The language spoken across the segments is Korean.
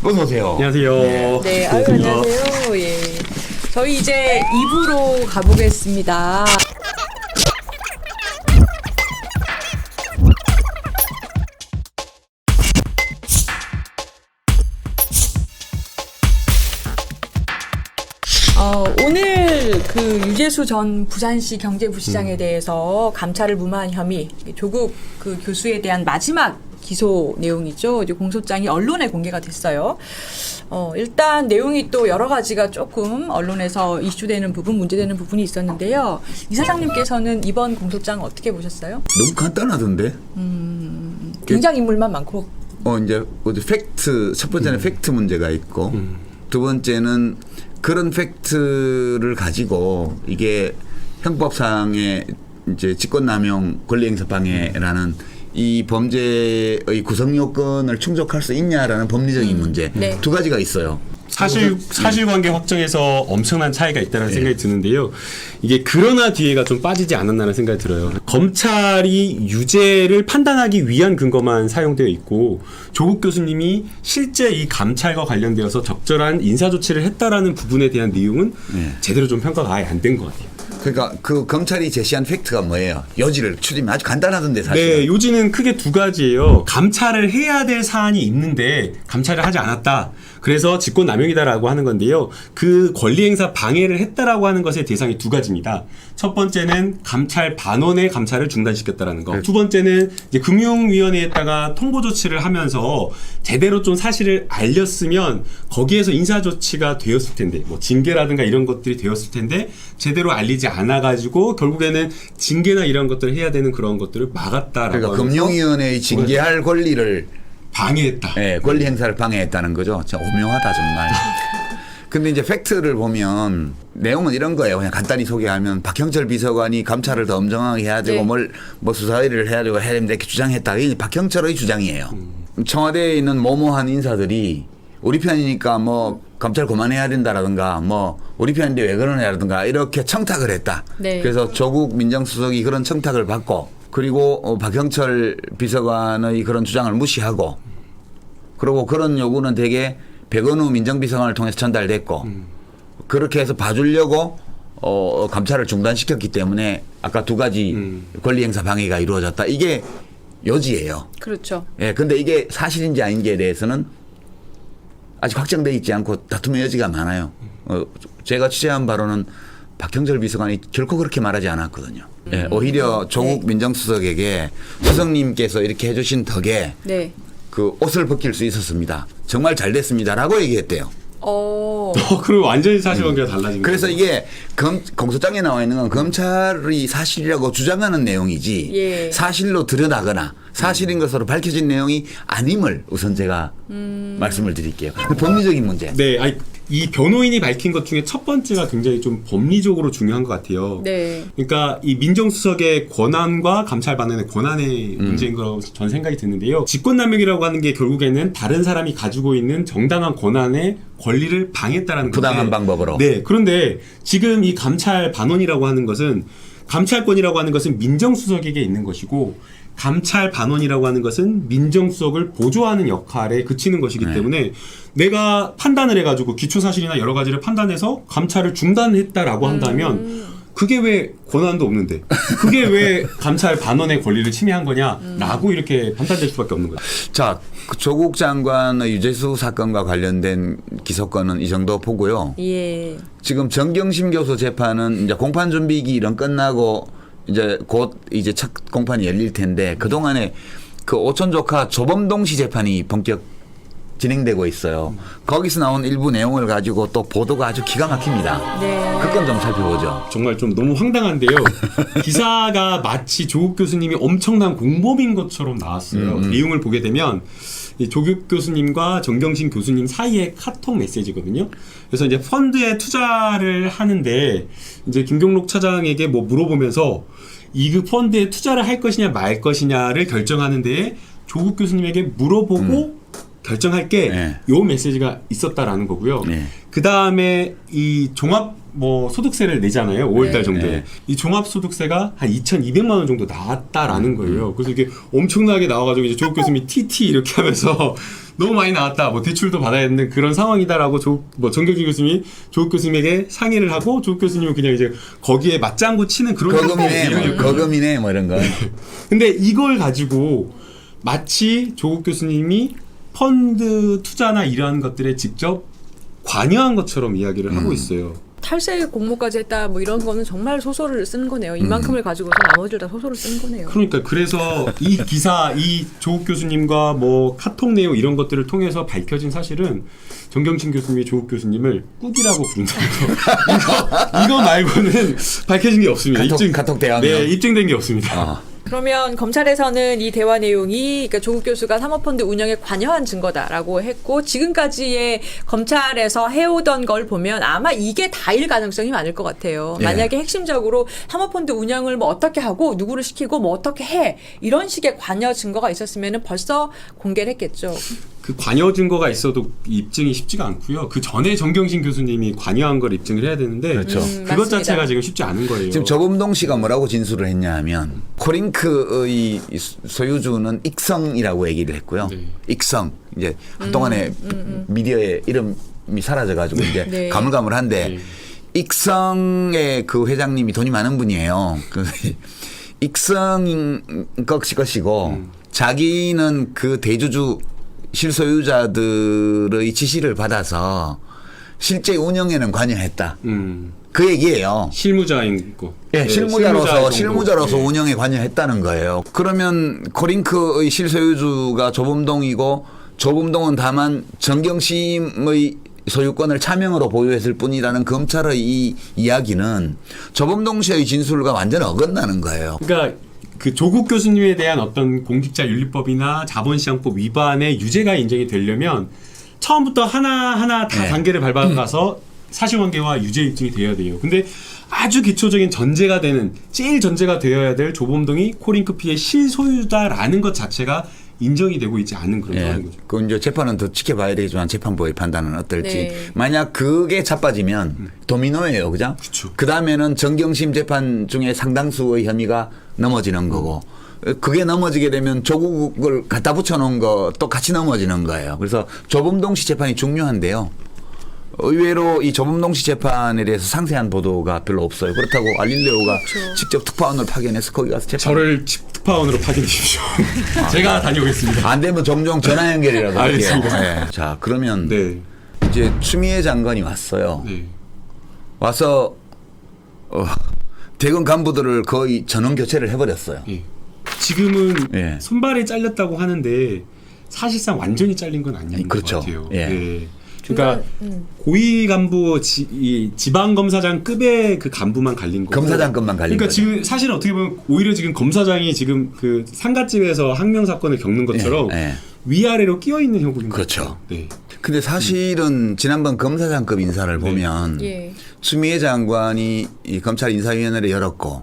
어서 오세요. 안녕하세요. 네, 아유, 안녕하세요. 예. 저희 이제 2부로 가보겠습니다. 오늘 그 유재수 전 부산시 경제부시장에 대해서 감찰을 무마한 혐의, 조국 그 교수에 대한 마지막 기소 내용이죠. 이제 공소장이 언론에 공개가 됐어요. 일단 내용이 또 여러 가지가 조금 언론에서 이슈되는 부분, 문제되는 부분이 있었는데요. 이사장님께서는 이번 공소장 어떻게 보셨어요? 너무 간단하던데. 등장 인물만 많고. 이제 팩트 첫 번째는 팩트 문제가 있고 두 번째는 그런 팩트를 가지고 이게 형법상의 이제 직권남용 권리행사 방해라는 이 범죄의 구성 요건을 충족할 수 있냐라는 법리적인 문제 네. 두 가지가 있어요. 사실관계 확정에서 엄청난 차이가 있다는 생각이 드는데요. 이게 그러나 뒤에가 좀 빠지지 않았나라는 생각이 들어요. 검찰이 유죄를 판단하기 위한 근거만 사용되어 있고 조국 교수님이 실제 이 감찰과 관련되어서 적절한 인사조치를 했다라는 부분에 대한 내용은 제대로 좀 평가가 아예 안 된 것 같아요. 그러니까 그 검찰이 제시한 팩트가 뭐예요? 요지를 추리면 아주 간단하던데 사실. 네, 요지는 크게 두 가지예요. 감찰을 해야 될 사안이 있는데 감찰을 하지 않았다. 그래서 직권남용이다라고 하는 건데요. 그 권리행사 방해를 했다라고 하는 것의 대상이 두 가지입니다. 첫 번째는 감찰 반원의 감찰을 중단시켰다라는 거. 두 번째는 이제 금융위원회에다가 통보 조치를 하면서 제대로 좀 사실을 알렸으면 거기에서 인사조치가 되었을 텐데, 뭐 징계라든가 이런 것들이 되었을 텐데 제대로 알리지 않아가지고 결국에는 징계나 이런 것들을 해야 되는 그런 것들을 막았다라고. 그러니까 금융위원회의 징계할 권리를 방해했다. 네, 권리 행사를 방해했다는 거죠. 진짜 오명하다 정말. 근데 이제 팩트를 보면 내용은 이런 거예요. 그냥 간단히 소개하면 박형철 비서관이 감찰을 더 엄정하게 해야 되고 네. 뭐 수사일을 해야 되고 해야 됩니다 이렇게 주장했다. 이게 박형철의 주장이에요. 청와대에 있는 모모한 인사들이 우리 편이니까 뭐 감찰 그만해야 된다라든가 뭐 우리 편인데 왜 그러냐라든가 이렇게 청탁을 했다. 네. 그래서 조국 민정수석이 그런 청탁을 받고 그리고 박형철 비서관의 그런 주장을 무시하고 그리고 그런 요구는 대개 백원우 민정비서관을 통해서 전달됐고 그렇게 해서 봐주려고 감찰을 중단시켰기 때문에 아까 두 가지 권리행사 방해가 이루어졌다. 이게 요지예요. 그렇죠. 예, 근데 이게 사실인지 아닌지에 대해서는 아직 확정되어 있지 않고 다툼의 여지가 많아요. 제가 취재한 바로는 박형철 비서관이 결코 그렇게 말하지 않았거든요. 예, 오히려 조국 민정수석에게 수석님께서 이렇게 해주신 덕에 네. 그 옷을 벗길 수 있었습니다. 정말 잘 됐습니다라고 얘기했대요. 그럼 완전히 사실관계가 달라진 거예요. 그래서 이게 공소장에 나와 있는 건 검찰이 사실이라고 주장하는 내용이지 예. 사실로 들여다거나 사실인 것으로 밝혀진 내용이 아님을 우선 제가 말씀을 드릴게요. 법리적인 문제. 네, 아니, 이 변호인이 밝힌 것 중에 첫 번째가 굉장히 좀 법리적으로 중요한 것 같아요. 네. 그러니까 이 민정수석의 권한과 감찰 반원의 권한의 문제인 거라고 전 생각이 드는데요. 직권남용이라고 하는 게 결국에는 다른 사람이 가지고 있는 정당한 권한의 권리를 방해했다라는 부당한 방법으로. 네. 그런데 지금 이 감찰 반원이라고 하는 것은 감찰권이라고 하는 것은 민정수석에게 있는 것이고 감찰 반원이라고 하는 것은 민정수석을 보조하는 역할에 그치는 것이기 때문에 내가 판단을 해가지고 기초사실이나 여러 가지를 판단해서 감찰을 중단했다라고 한다면 그게 왜 권한도 없는데 그게 왜 감찰 반원의 권리를 침해한 거냐라고 이렇게 판단될 수밖에 없는 거죠. 자, 조국 장관의 유재수 사건과 관련된 기소권은 이 정도 보고요. 예. 지금 정경심 교수 재판은 이제 공판 준비기 이런 끝나고 이제 곧 이제 첫 공판이 열릴 텐데 그 동안에 그 오촌 조카 조범동 씨 재판이 본격 진행되고 있어요. 거기서 나온 일부 내용을 가지고 또 보도가 아주 기가 막힙니다. 네. 그 건 좀 살펴보죠. 정말 좀 너무 황당한데요. 기사가 마치 조국 교수님이 엄청난 공범인 것처럼 나왔어요. 내용을 보게 되면 이 조국 교수님과 정경심 교수님 사이의 카톡 메시지거든요. 그래서 이제 펀드에 투자를 하는데 이제 김경록 차장에게 뭐 물어보면서 이 펀드에 투자를 할 것이냐 말 것이냐를 결정하는데 조국 교수님에게 물어보고 결정할게 요 메시지가 있었다라는 거고요. 그 다음에 이 종합 뭐 소득세를 내잖아요. 5월달 정도에. 이 종합소득세가 한 2,200만 원 정도 나왔다라는 거예요. 그래서 이게 엄청나게 나와가지고 이제 조국 교수님이 TT 이렇게 하면서 너무 많이 나왔다. 뭐 대출도 받아야 되는 그런 상황이다라고 정경진 교수님이 조국 교수님에게 상의를 하고 조국 교수님은 그냥 이제 거기에 맞장구 치는 그런 거금이네 뭐 이런 거. 근데 이걸 가지고 마치 조국 교수님이 펀드 투자나 이러한 것들에 직접 관여한 것처럼 이야기를 하고 있어요. 탈세 공모까지 했다 뭐 이런 거는 정말 소설을 쓰는 거네요. 이만큼을 가지고서 나머지를 다 소설을 쓰는 거네요. 그러니까 그래서 이 기사, 이 조국 교수님과 뭐 카톡 내용 이런 것들을 통해서 밝혀진 사실은 정경심 교수님이 조국 교수님을 꾹이라고 부른다는 거. 이거 말고는 밝혀진 게 없습니다. 카톡 대화는 네, 입증된 게 없습니다. 그러면 검찰에서는 이 대화 내용이 그러니까 조국 교수가 사모펀드 운영에 관여한 증거다라고 했고 지금까지의 검찰에서 해오던 걸 보면 아마 이게 다일 가능성이 많을 것 같아요. 예. 만약에 핵심적으로 사모펀드 운영을 뭐 어떻게 하고 누구를 시키고 뭐 어떻게 해 이런 식의 관여 증거가 있었으면 벌써 공개를 했겠죠. 그 관여 증거가 있어도 입증이 쉽지가 않고요. 그 전에 정경심 교수님이 관여한 걸 입증을 해야 되는데 그렇죠. 그것 맞습니다. 자체가 지금 쉽지 않은 거예요. 지금 조범동 씨가 뭐라고 진술을 했냐 하면 코링크의 소유주는 익성이라고 얘기를 했고요. 네. 익성 이제 한동안에 미디어에 이름이 사라져가지고 이제 네. 가물가물한데 네. 익성의 그 회장님이 돈이 많은 분이에요. 그 익성 것이고 자기는 그 대주주 실소유자들의 지시를 받아서 실제 운영에는 관여했다. 그 얘기예요. 실무자인 거. 예, 네, 실무자로서 실무자 정도. 운영에 관여했다는 거예요. 그러면 코링크의 실소유주가 조범동이고 조범동은 다만 정경심의 소유권을 차명으로 보유했을 뿐이라는 검찰의 이 이야기는 조범동 씨의 진술과 완전 어긋나는 거예요. 그러니까 그 조국 교수님에 대한 어떤 공직자윤리법이나 자본시장법 위반의 유죄가 인정이 되려면 처음부터 하나하나 다 네. 단계를 밟아가서 사실관계와 유죄 입증이 되어야 돼요. 근데 아주 기초적인 전제가 되는 제일 전제가 되어야 될 조범동이 코링크피의 실소유자라는 것 자체가 인정이 되고 있지 않은 그런 예. 상황인 거죠. 그 이제 재판은 더 지켜봐야 되겠지만 재판부의 판단은 어떨지. 네. 만약 그게 자빠지면 도미노예요, 그죠? 그쵸. 그 다음에는 정경심 재판 중에 상당수의 혐의가 넘어지는 거고. 그게 넘어지게 되면 조국을 갖다 붙여놓은 거 또 같이 넘어지는 거예요. 그래서 조범동 씨 재판이 중요한데요. 의외로 이 조범동 씨 재판에 대해서 상세한 보도가 별로 없어요. 그렇다고 알릴레오가 그렇죠. 직접 특파원을 파견해서 거기 가서 재판. 저를 특파원으로 파견해 주십시오. 제가 다녀오겠습니다. 안 되면 종종 전화 연결이라도 할게요. 알겠습니다. 네. 자, 그러면 네. 이제 추미애 장관이 왔어요. 네. 와서 대검 간부들을 거의 전원 교체를 해버렸어요. 예. 지금은 예. 손발이 잘렸다고 하는데 사실상 완전히 잘린 건 아닌 그렇죠. 것 같아요. 예. 그러니까 고위 간부 지방 검사장급의 그 간부만 갈린 거고. 검사장급만 갈린 그러니까 거죠. 지금 사실 어떻게 보면 오히려 지금 검사장이 지금 그 상가집에서 항명 사건을 겪는 것처럼 예, 예. 위아래로 끼어 있는 형국인 그렇죠. 거죠. 네. 근데 사실은 지난번 검사장급 인사를 네. 보면 예. 추미애 장관이 이 검찰 인사위원회를 열었고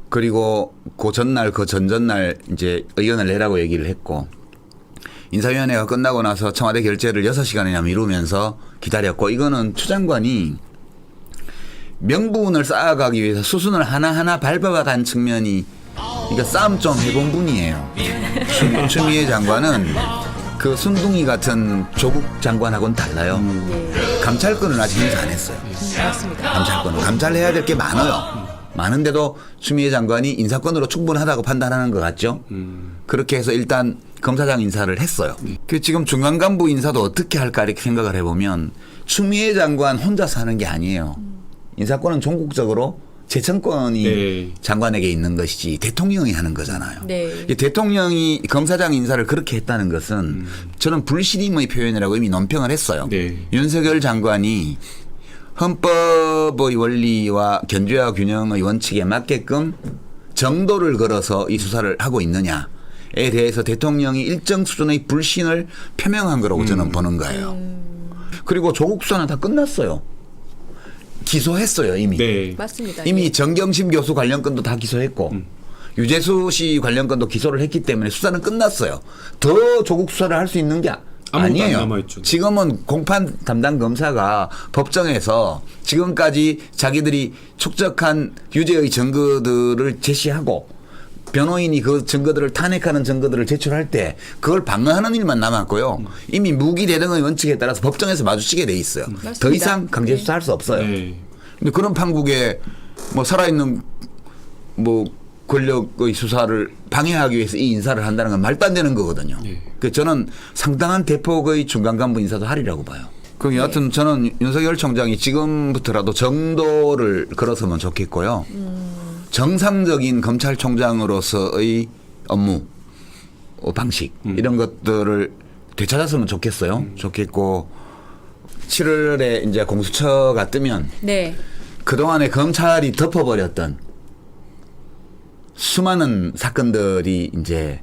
그리고 그 전날 그 전전날 이제 의견을 내라고 얘기를 했고 인사위원회가 끝나고 나서 청와대 결재를 6시간이나 미루면서 기다렸고 이거는 추 장관이 명분을 쌓아가기 위해서 수순을 하나하나 밟아간 측면이 그러니까 싸움 좀 해본 분이에요. 추미애 장관은 그 순둥이 같은 조국 장관하고는 달라요. 감찰권은 아직 행사 안 했어요. 맞습니다. 감찰권은. 감찰해야 될 게 많아요. 많은데도 추미애 장관이 인사권으로 충분하다고 판단하는 것 같죠. 그렇게 해서 일단 검사장 인사를 했어요. 그 지금 중간 간부 인사도 어떻게 할까 이렇게 생각을 해보면 추미애 장관 혼자서 하는 게 아니에요. 인사권은 종국적으로 재청권이 네. 장관에게 있는 것이지 대통령이 하는 거잖아요. 네. 이 대통령이 검사장 인사를 그렇게 했다는 것은 저는 불신임의 표현이라고 이미 논평을 했어요. 네. 윤석열 장관이 헌법의 원리와 견제와 균형의 원칙에 맞게끔 정도를 걸어서 이 수사를 하고 있느냐에 대해서 대통령이 일정 수준의 불신을 표명한 거라고 저는 보는 거예요. 그리고 조국 수사는 다 끝났어요. 기소했어요 이미. 네. 맞습니다. 이미 예. 정경심 교수 관련 건도 다 기소했고 유재수 씨 관련 건도 기소를 했기 때문에 수사는 끝났어요. 더 조국 수사를 할 수 있는 게 아무것도 안 아니에요. 남아있죠. 지금은 공판 담당 검사가 법정에서 지금까지 자기들이 축적한 유죄의 증거들을 제시하고 변호인이 그 증거들을 탄핵하는 증거들을 제출할 때 그걸 방어하는 일만 남았고요. 이미 무기 대등의 원칙에 따라서 법정에서 마주치게 돼 있어요. 맞습니다. 더 이상 강제 수사할 수 없어요. 네. 근데 그런 판국에 뭐 살아있는 뭐 권력의 수사를 방해하기 위해서 이 인사를 한다는 건 말도 안 되는 거거든요. 네. 그 저는 상당한 대폭의 중간 간부 인사도 하리라고 봐요. 그 여하튼 저는 윤석열 총장이 지금부터라도 정도를 걸어서면 좋겠고요. 정상적인 검찰총장으로서의 업무 방식 이런 것들을 되찾았으면 좋겠어요. 좋겠고 7월에 이제 공수처가 뜨면 네. 그동안에 검찰이 덮어버렸던 수많은 사건들이 이제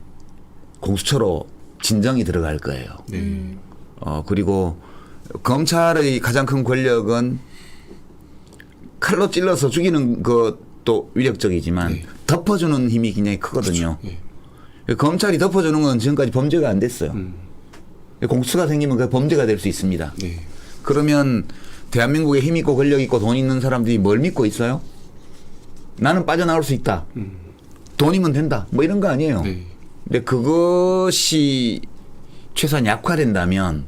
공수처로 진정이 들어갈 거예요. 네. 그리고 검찰의 가장 큰 권력은 칼로 찔러서 죽이는 것도 위력적이지만 네. 덮어주는 힘이 굉장히 크거든요. 네. 검찰이 덮어주는 건 지금까지 범죄가 안 됐어요. 공수처가 생기면 그 범죄가 될 수 있습니다. 네. 그러면 대한민국에 힘 있고 권력 있고 돈 있는 사람들이 뭘 믿고 있어요? 나는 빠져나올 수 있다. 돈이면 된다. 뭐 이런 거 아니에요. 네. 근데 그것이 최소한 약화된다면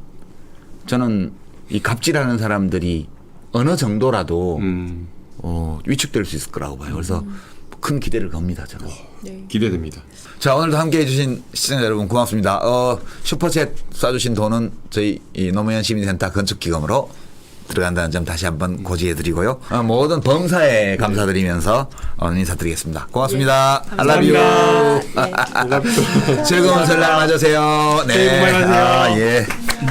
저는 이 갑질하는 사람들이 어느 정도라도 위축될 수 있을 거라고 봐요. 그래서 큰 기대를 겁니다. 저는. 네. 기대됩니다. 자, 오늘도 함께해 주신 시청자 여러분 고맙습니다. 슈퍼챗 쏴주신 돈은 저희 이 노무현 시민센터 건축기금으로 들어간다는 점 다시 한번 고지해 드리고요. 모든 범사에 감사드리면서 오늘 인사드리겠습니다. 고맙습니다. I love you. 감사합니다. 즐거운 설날 맞으세요. 네. 새해 복 많이 받으세요. 예.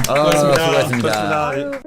고맙습니다. 수고하셨습니다. 고맙습니다.